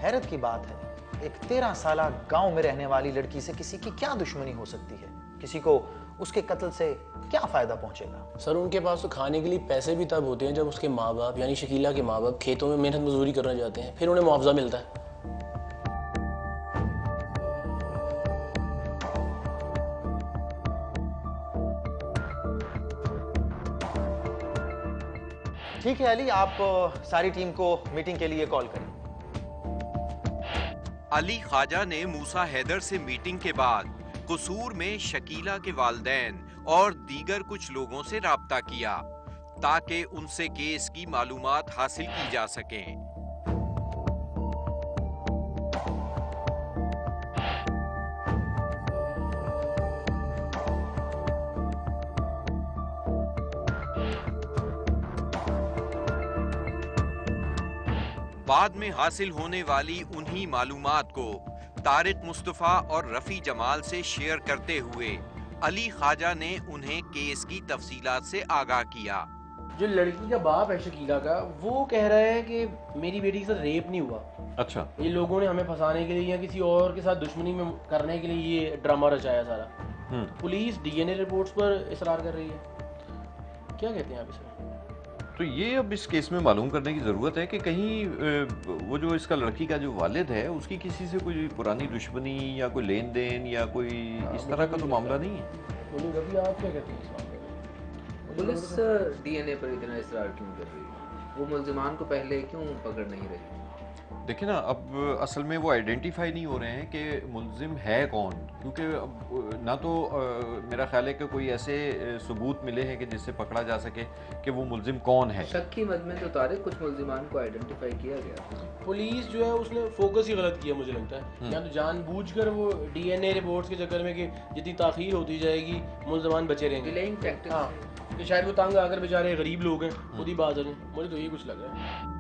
हैरत की बात है, एक 13 साला गांव में रहने वाली लड़की से किसी की क्या दुश्मनी हो सकती है? किसी को उसके कत्ल से क्या फायदा पहुंचेगा? सर उनके पास तो खाने के लिए पैसे भी तब होते हैं जब उसके माँ बाप यानी शकीला के माँ बाप खेतों में मेहनत मजदूरी करने जाते हैं, फिर उन्हें मुआवजा मिलता है। ठीक है अली, आप सारी टीम को मीटिंग के लिए कॉल करें। अली ख्वाजा ने मूसा हैदर से मीटिंग के बाद कसूर में शकीला के वालिदैन और दीगर कुछ लोगों से राब्ता किया ताकि उनसे केस की मालूमात हासिल की जा सकें। बाद में हासिल होने वाली उन्हीं मालूमात को तारिक मुस्तफा और रफी जमाल से शेयर करते हुए अली ख्वाजा ने उन्हें केस की तफसीलात से आगाह किया। जो लड़की का बाप है शकीला का, वो कह रहा है कि मेरी बेटी के साथ रेप नहीं हुआ। अच्छा, ये लोगों ने हमें फंसाने के लिए या किसी और के साथ दुश्मनी में करने के लिए ये ड्रामा रचाया सारा। पुलिस डीएनए रिपोर्ट्स पर इसरार कर रही है। क्या कहते हैं आप इसमें? तो ये अब इस केस में मालूम करने की ज़रूरत है कि कहीं वो जो इसका लड़की का जो वालिद है उसकी किसी से कोई पुरानी दुश्मनी या कोई लेन देन या कोई इस तरह का तो मामला नहीं है। रवि आप क्या कहते हैं इस मामले में? पुलिस डीएनए पर इतना इसरार क्यों कर रही है? वो मुल्जिमान को पहले क्यों पकड़ नहीं रही? देखिए ना, अब असल में वो आइडेंटिफाई नहीं हो रहे हैं कि मुल्जिम है कौन, क्योंकि अब ना तो मेरा ख्याल है कि कोई ऐसे सबूत मिले हैं कि जिससे पकड़ा जा सके कि वो मुल्जिम कौन है। शक की मद में तो तारिक कुछ मुल्जिमान को आइडेंटिफाई किया गया। पुलिस जो है उसने फोकस ही गलत किया मुझे लगता है, या तो जानबूझकर वो डीएनए रिपोर्ट्स के चक्कर में कि जितनी ताखीर होती जाएगी मुल्जिमान बचे रहेंगे। Delaying tactics. हाँ, कि शायद वो तंग आकर बेचारे गरीब लोग हैं, खुद ही बात है। मुझे तो ये कुछ लग रहा है।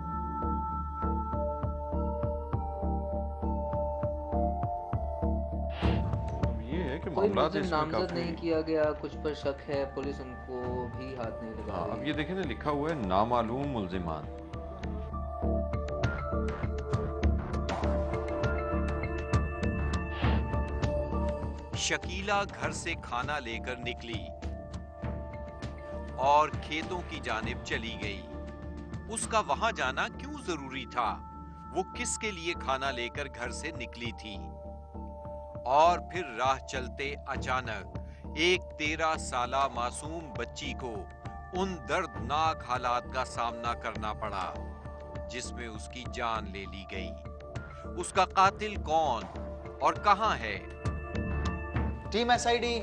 कोई मुल्जिम नामजद नहीं किया गया, कुछ पर शक है, पुलिस उनको भी हाथ नहीं लगा रही। अब ये देखें ना, लिखा हुआ है नामालूम मुल्जिमान। शकीला घर से खाना लेकर निकली और खेतों की जानिब चली गई। उसका वहां जाना क्यों जरूरी था? वो किसके लिए खाना लेकर घर से निकली थी? और फिर राह चलते अचानक एक 13 साला मासूम बच्ची को उन दर्दनाक हालात का सामना करना पड़ा जिसमें उसकी जान ले ली गई। उसका कातिल कौन और कहां है? टीम एसआईडी,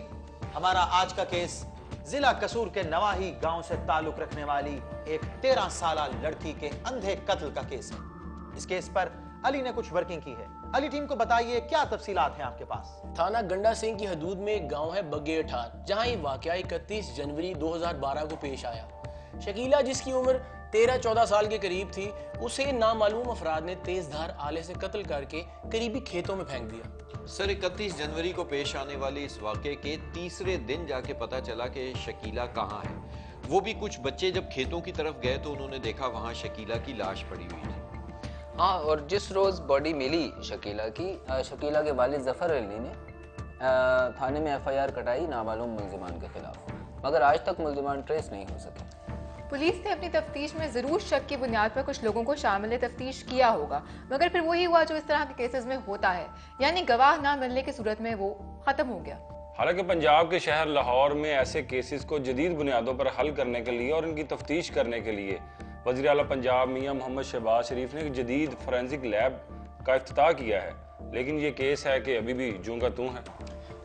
हमारा आज का केस जिला कसूर के नवाही गांव से ताल्लुक रखने वाली एक 13 साला लड़की के अंधे कत्ल का केस है। इस केस पर अली ने कुछ वर्किंग की है। अली, टीम को बताइए क्या तफसीलात हैं आपके पास? थाना गंडा सिंह की हदूद में एक गांव है बगेठार, जहां ये वाकया 31 जनवरी 2012 को पेश आया। शकीला, जिसकी उम्र 13-14 साल के करीब थी, उसे नामालूम अफराद ने तेजधार आले से कत्ल करके करीबी खेतों में फेंक दिया। सर, 31 जनवरी को पेश आने वाले इस वाक़े के तीसरे दिन जाके पता चला कि शकीला कहाँ है। वो भी कुछ बच्चे जब खेतों की तरफ गए तो उन्होंने देखा वहाँ शकीला की लाश पड़ी हुई थी। हाँ, और जिस रोज़ बॉडी मिली शकीला की, शकीला के वालिद जफ़र अली ने थाने में एफआईआर कटाई नामालूम मुल्जिमान के खिलाफ, मगर आज तक मुल्जिमान ट्रेस नहीं हो सके। पुलिस ने अपनी तफ्तीश में जरूर शक की बुनियाद पर कुछ लोगों को शामिल तफ्तीश किया होगा, मगर फिर वही हुआ जो इस तरह के केसेस में होता है, यानी गवाह ना मिलने की सूरत में वो खत्म हो गया। हालांकि पंजाब के शहर लाहौर में ऐसे केसेस को जदीद बुनियादों पर हल करने के लिए और इनकी तफ्तीश करने के लिए वज़ीर आला पंजाब मियां मोहम्मद शहबाज शरीफ ने एक जदीद फोरेंसिक लैब का इफ्तिताह किया है, लेकिन ये केस है कि अभी भी जूं का तूं है।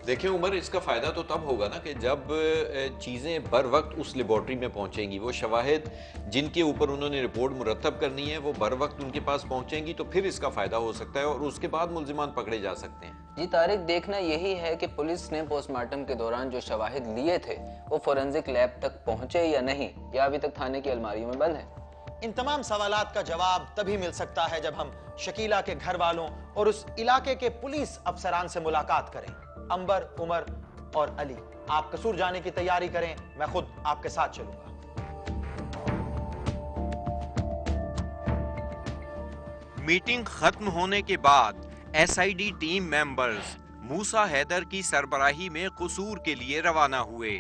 देखिए उमर, इसका फ़ायदा तो तब होगा ना कि जब चीज़ें बर वक्त उस लेबॉर्ट्री में पहुंचेंगी, वो शवाहिद जिनके ऊपर उन्होंने रिपोर्ट मुरतब करनी है वो बर वक्त उनके पास पहुंचेंगी, तो फिर इसका फ़ायदा हो सकता है और उसके बाद मुल्जिमान पकड़े जा सकते हैं। जी तारिक, देखना यही है कि पुलिस ने पोस्टमार्टम के दौरान जो शवाहिद लिए थे वो फोरेंसिक लैब तक पहुंचे या नहीं, या अभी तक थाने की अलमारियों में बंद है। इन तमाम सवालात का जवाब तभी मिल सकता है जब हम शकीला के घर वालों और उस इलाके के पुलिस अफसरान से मुलाकात करें। अंबर, उमर और अली, आप कसूर जाने की तैयारी करें, मैं खुद आपके साथ चलूंगा। मीटिंग खत्म होने के बाद एसआईडी टीम मेंबर्स मूसा हैदर की सरबराही में कसूर के लिए रवाना हुए।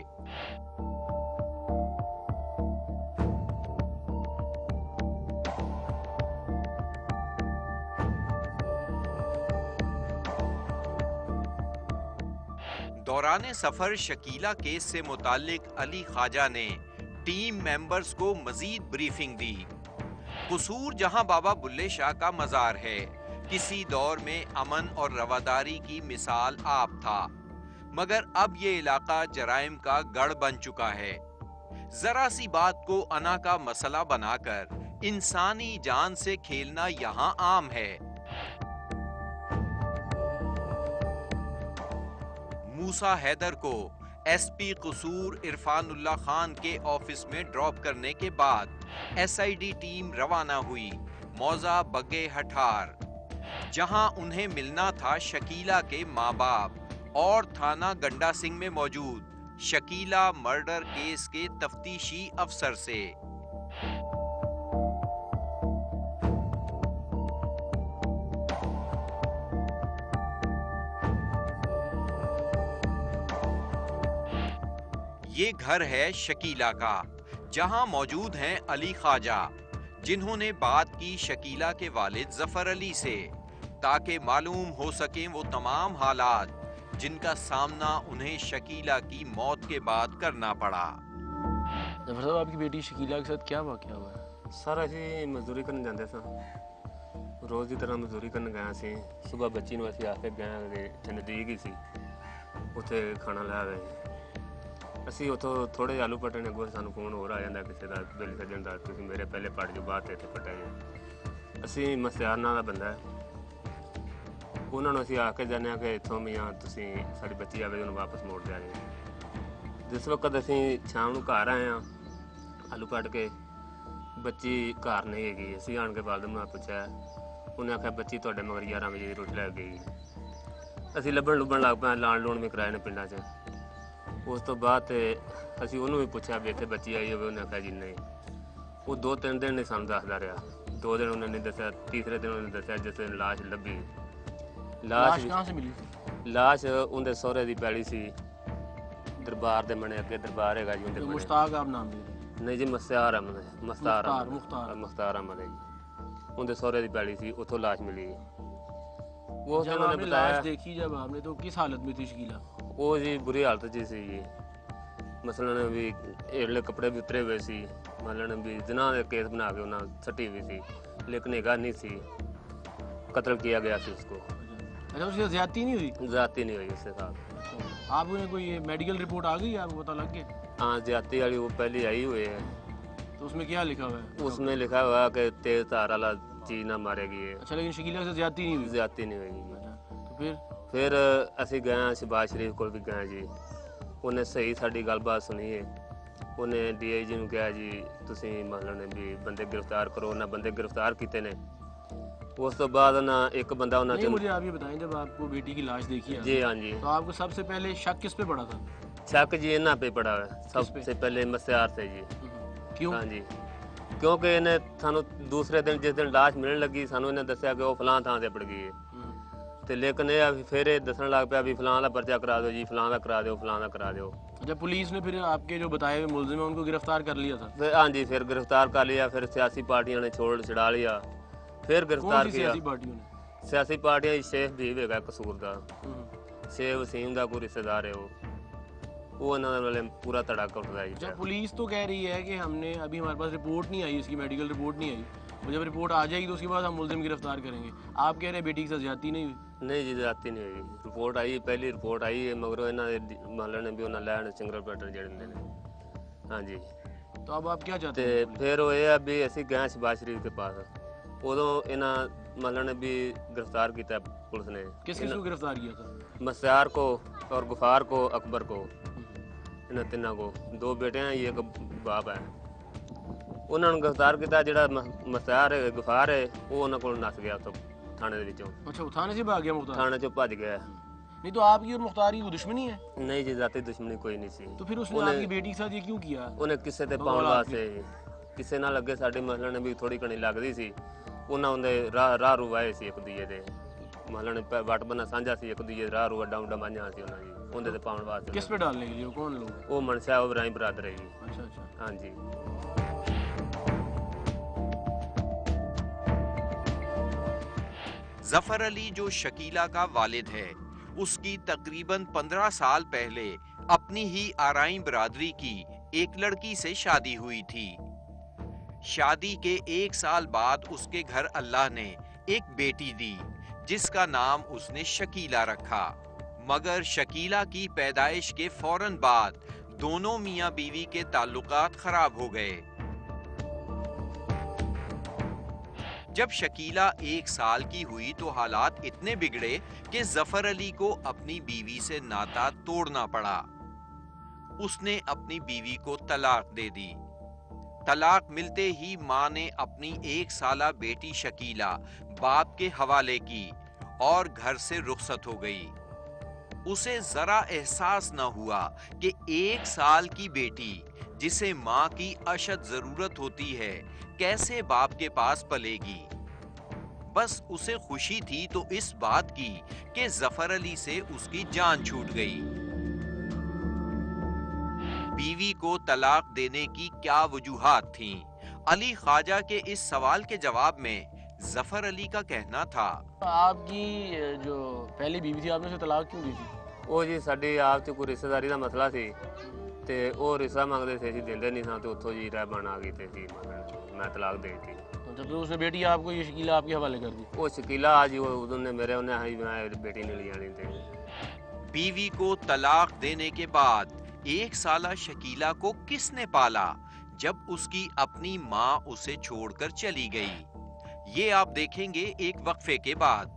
दौरान सफर शकीला केस से मुताल्लिक अली ख्वाजा ने टीम मेंबर्स को मजीद ब्रीफिंग दी। कसूर जहां बाबा बुल्ले शाह का मजार है, किसी दौर में अमन और रवादारी की मिसाल आप था, मगर अब ये इलाका जराइम का गढ़ बन चुका है। जरा सी बात को अना का मसला बनाकर इंसानी जान से खेलना यहाँ आम है। मूसा हैदर को एसपी कसूर इरफानुल्लाह खान के ऑफिस में ड्रॉप करने के बाद एसआईडी टीम रवाना हुई मौजा बग्गे हठार, जहां उन्हें मिलना था शकीला के माँ बाप और थाना गंडा सिंह में मौजूद शकीला मर्डर केस के तफ्तीशी अफसर से। ये घर है शकीला का, जहां मौजूद हैं अली ख्वाजा, जिन्होंने बात की शकीला के वालिद जफर अली से, ताकि मालूम हो सके वो तमाम हालात जिनका सामना उन्हें शकीला की मौत के बाद करना पड़ा। जफर साहब, आपकी बेटी शकीला के साथ क्या वाक़या हुआ है? सर ਅਸੀਂ ਮਜ਼ਦੂਰੀ ਕਰਨ ਜਾਂਦੇ ਸਾਂ, ਰੋਜ਼ ਦੀ ਤਰ੍ਹਾਂ ਮਜ਼ਦੂਰੀ ਕਰਨ ਗਏ ਸੀ। ਸਵੇਰ ਬੱਚੀ ਨੂੰ ਅਸੀਂ ਆ ਕੇ ਗਏ ਤੇ ਨਜ਼ਦੀਕ ਹੀ ਸੀ, ਉੱਥੇ ਖਾਣਾ ਲੈ ਗਏ। ਅਸੀਂ ਉੱਥੋਂ ਥੋੜੇ ਆਲੂ ਪਟਣ ਅੱਗੋਂ ਸਾਨੂੰ ਫੋਨ ਹੋਰ ਆ ਜਾਂਦਾ ਕਿਸੇ ਦਾ, ਬਿੱਲ ਸੱਜਣ ਦਾ, ਤੁਸੀਂ ਮੇਰੇ ਪਹਿਲੇ ਪੱਟ ਜੋ ਬਾਅਦ ਤੇ ਪਟਿਆ ਜੀ। ਅਸੀਂ ਮਸਿਆਰ ਨਾਂ ਦਾ ਬੰਦਾ, ਉਹਨਾਂ ਨੂੰ ਅਸੀਂ ਆ ਕੇ ਜਾਂਦੇ ਹਾਂ ਕਿ ਇੱਥੋਂ ਮੀਆਂ ਤੁਸੀਂ ਸਾਡੀ ਬੱਚੀ ਆਵੇ ਉਹਨੂੰ ਵਾਪਸ ਮੋੜ ਦਿਆ ਜੀ। ਜਿਸ ਵਕਤ ਅਸੀਂ ਸ਼ਾਮ ਨੂੰ ਘਰ ਆਏ ਹਾਂ ਆਲੂ ਪੱਟ ਕੇ, ਬੱਚੀ ਘਰ ਨਹੀਂ ਹੈਗੀ। ਅਸੀਂ ਆਣ ਕੇ ਬਾਲਦਮ ਨੂੰ ਪੁੱਛਿਆ, ਉਹਨੇ ਆਖਿਆ ਬੱਚੀ ਤੁਹਾਡੇ ਮਗਰ 11 ਵਜੇ ਦੀ ਰੋਟੀ ਲੈ ਗਈ। ਅਸੀਂ ਲੱਭਣ ਲੱਗ ਪਏ, ਲਾਣ ਲੂਣ ਵੀ ਕਰਾਏ ਨੇ ਪਿੰਡਾਂ 'ਚ। ਉਸ ਤੋਂ ਬਾਅਦ ਤੇ ਅਸੀਂ ਉਹਨੂੰ ਵੀ ਪੁੱਛਿਆ ਵੀ ਇੱਥੇ ਬੱਚੀ ਆਈ ਹੋਵੇ, ਉਹਨੇ ਆਖਿਆ ਜੀ ਨਹੀਂ। ਉਹ 2-3 ਦਿਨ ਨਹੀਂ ਸਾਨੂੰ ਦੱਸਦਾ ਰਿਹਾ। 2 ਦਿਨ ਉਹਨਾਂ ਨੇ ਦੱਸਿਆ, ਤੀਸਰੇ ਦਿਨ ਉਹਨੇ ਦੱਸਿਆ ਜਿਸ ਦਿਨ ਲਾਸ਼ ਲੱਭੀ। ਲਾਸ਼ कहाँ से मिली? ਲਾਸ਼ ਉਹਦੇ ਸਹੁਰੇ ਦੀ ਪੈਲੀ ਸੀ, ਦਰਬਾਰ ਦੇ ਮਣੇ ਅੱਗੇ ਦਰਬਾਰ ਹੈਗਾ ਜੀ ਉਹਦੇ ਮਣੇ। मुश्ताक आप नाम दे रहे हैं। ਨਹੀਂ ਜੀ ਮਸਤਾਰ ਅਹਿਮਦ ਹੈ, ਮਸਤਾਰ मुख्तार ਅਹਿਮਦ ਹੈ ਜੀ। ਉਹਦੇ ਸਹੁਰੇ ਦੀ ਪੈਲੀ ਸੀ, ਉੱਥੋਂ ਲਾਸ਼ ਮਿਲੀ। ਉਹ जब ਉਹਨਾਂ ਨੇ आपने ਬਤਾਇਆ लाश देखी जब आपने, तो किस हालत में थी शकीला? ਉਹ ਜੀ ਬੁਰੀ ਹਾਲਤ 'ਚ ਸੀ ਜੀ। ਮਸਲਨ ਵੀ ਇਹਲੇ ਕੱਪੜੇ ਵੀ ਉਤਰੇ ਹੋਏ ਸੀ, ਮਸਲਨ ਵੀ ਜਿਨ੍ਹਾਂ ਦੇ ਕੇਸ ਬਣਾ ਕੇ ਉਹਨਾਂ ਸੱਟੀ ਵੀ ਸੀ, ਲੇਕਿन ਨਿਗਾਹ नहीं ਸੀ। कत्ल किया गया ਸੀ उसको। अच्छा, उसके साथ ज्यादती नहीं हुई? ज्यादती नहीं हुई उसके साथ। आपने कोई मेडिकल रिपोर्ट आ गई, आपको पता लग गया? हाँ, ज्यादती वाली वो पहले आई हुई है। तो उसमें क्या लिखा हुआ है? उसमें लिखा हुआ है कि तेज धार वाला चीज ना मारेगी ये। अच्छा, लेकिन शकीला से ज्यादती नहीं हुई? ज्यादती नहीं हुई। अच्छा, तो फिर ਅਸੀਂ ਗਏ ਸ਼ਬਾਜ਼ ਸ਼ਰੀਫ ਕੋਲ ਵੀ ਗਏ ਜੀ। ਉਹਨੇ ਸਹੀ ਸਾਡੀ ਗੱਲਬਾਤ ਸੁਣੀ ਹੈ। ਉਹਨੇ ਡੀਆਈਜੀ ਨੂੰ ਕਿਹਾ ਜੀ ਤੁਸੀਂ ਮਤਲਬ ਵੀ ਬੰਦੇ ਗ੍ਰਿਫਤਾਰ ਕਰੋ। ਉਹਨਾਂ ਬੰਦੇ ਗ੍ਰਿਫਤਾਰ ਕੀਤੇ ਨੇ। उस तो बाद ना एक बंदा होना चाहिए। मुझे आप ये बताएं, जब आपको बेटी की लाश देखी जी हाँ जी, तो आपको सबसे पहले शक किस पे पड़ा था? शक जी इन्ना पे पड़ा है सबसे पहले मस्यार से जी। क्यों? हाँ जी, क्योंकि इन्हें सानू दूसरे दिन जिस दिन लाश मिलने लगी सानू इन्हें दस्या कि वो फलां थां से पड़ गई है। तो लेकिन ये फिर दसन लग पाया भी फलां का पर्चा करा दो जी, फलां का करा दो, फलां का करा दो। जब पुलिस ने फिर आपके जो बताए हुए मुलजिम है उनको गिरफ्तार कर लिया था? हाँ जी, फिर गिरफ्तार कर लिया। फिर सियासी पार्टियों ने छुड़ा लिया। फिर गिरफ्तार किया सियासी पार्टियों ने? सियासी पार्टियां शेख भी हैगा कसूर दा, शेख वसीम दा कोई रिश्तेदार है वो इन्होंने वाले पूरा तड़ाका उठा दिया। जब पुलिस तो कह रही है कि हमने अभी हमारे पास रिपोर्ट नहीं आई, इसकी मेडिकल रिपोर्ट नहीं आई, और जब रिपोर्ट आ जाएगी तो उसके बाद हम मुलजिम गिरफ्तार करेंगे। आप कह रहे हैं बेटी के साथ ज्यादती नहीं हुई? नहीं जी, ज्यादती नहीं हुई। रिपोर्ट आई, पहली रिपोर्ट आई है, मगर इन्होंने मालन ने भी उन्हें लैंड सिंगल पैटर्न जेड़े ने। हाँ जी, तो अब आप क्या चाहते हैं? फिर वो ये अभी ਅਸੀਂ ਗਏ ਸ਼ਬਾਜ਼ ਸ਼ਰੀਫ के पास, उदों इन्हां मतलब ने भी गिरफ्तार किया पुलिस ने। किस किस को गिरफ्तार किया था? मस्यार को और गुफार को, अकबर को, इन्हां तिन्हां को। 2 बेटे हैं, एक बाप है। उन्होंने गिरफ्तार किया। जिहड़ा मस्यार है, गुफार है, वो उन्हां कोल नस गया तो थाने दे विचों। अच्छा, वो थाने से भाग गया मुख्तार? थाने चों भज गया। नहीं तो आपकी और मुख्तार की दुश्मनी है? नहीं जी, जाती दुश्मनी कोई नहीं सी। तो फिर उसने आपकी बेटी के साथ ये क्यों किया? उन्हें किसे ते पाउण वास्ते, किसे नाल अगे साडी मतलब ने भी थोड़ी घणी लगदी सी। ਉਹਨਾਂ ਉਹਦੇ ਰਾਹ ਰੂ ਵਾਏ ਸੀ ਇੱਕ ਦੂਜੇ ਦੇ ਮਹੱਲੇ ਨੇ ਵਟ ਬਣਾ ਸਾਂਝਾ ਸੀ ਇੱਕ ਦੂਜੇ ਰਾਹ ਰੂ ਅੱਡਾ ਬਾਂਝਾਂ ਸੀ ਉਹਨਾਂ ਦੀ ਉਹਦੇ ਤੇ ਪਾਉਣ ਵਾਸਤੇ। किस पे डालने के लिए वो कौन लोग? ਉਹ ਮਨਸ਼ਾ ਇਬਰਾਹਿਮ ਬਰਾਦਰ ਹੈ ਜੀ। अच्छा अच्छा। ਹਾਂਜੀ। जफर अली जो शकीला का वालिद है, उसकी तकरीबन 15 साल पहले अपनी ही आराई बरादरी की एक लड़की से शादी हुई थी। शादी के 1 साल बाद उसके घर अल्लाह ने एक बेटी दी जिसका नाम उसने शकीला रखा। मगर शकीला की पैदाइश के फौरन बाद दोनों मियां बीवी के ताल्लुकात खराब हो गए। जब शकीला 1 साल की हुई तो हालात इतने बिगड़े कि जफर अली को अपनी बीवी से नाता तोड़ना पड़ा। उसने अपनी बीवी को तलाक दे दी। तलाक मिलते ही मां ने अपनी 1 साला बेटी शकीला बाप के हवाले की और घर से रुखसत हो गई। उसे जरा एहसास न हुआ कि 1 साल की बेटी जिसे मां की अशद जरूरत होती है कैसे बाप के पास पलेगी। बस उसे खुशी थी तो इस बात की कि जफर अली से उसकी जान छूट गई। बीवी को तलाक देने की क्या वजूहात थीं? अली ख्वाजा के इस सवाल के जवाब में जफर अली का कहना था, आपकी जो पहली बीवी थी आपने उसे तलाक क्यों दी थी? ਉਹ ਜੀ ਸਾਡੀ ਆਪ 'ਚ ਕੋਈ ਰਿਸ਼ਤੇਦਾਰੀ ਦਾ ਮਸਲਾ ਸੀ ਤੇ ਉਹ ਰਿਸ਼ਤਾ ਮੰਗਦੇ ਸੀ, ਅਸੀਂ ਦਿੰਦੇ ਨਹੀਂ ਸਾਂ ਤੇ ਉੱਥੋਂ ਜੀ ਰਹਿ ਬਣ ਆ ਗਈ ਤੇ ਸੀ ਮੈਂ ਤਲਾਕ ਦੇ ਦਿੱਤੀ। जब तो उसने बेटी आपको ये शकीला आपके हवाले कर दी? ਉਹ ਸ਼ਕੀਲਾ ਆ ਜੀ ਉਹਨੇ ਮੇਰੇ ਉਹਨੇ ਆਹੀ ਬਣਾਇਆ बेटी ने ले जानी थे। बीवी को तलाक देने के बाद 1 साला शकीला को किसने पाला जब उसकी अपनी माँ उसे छोड़कर चली गई? ये आप देखेंगे एक वक्फे के बाद।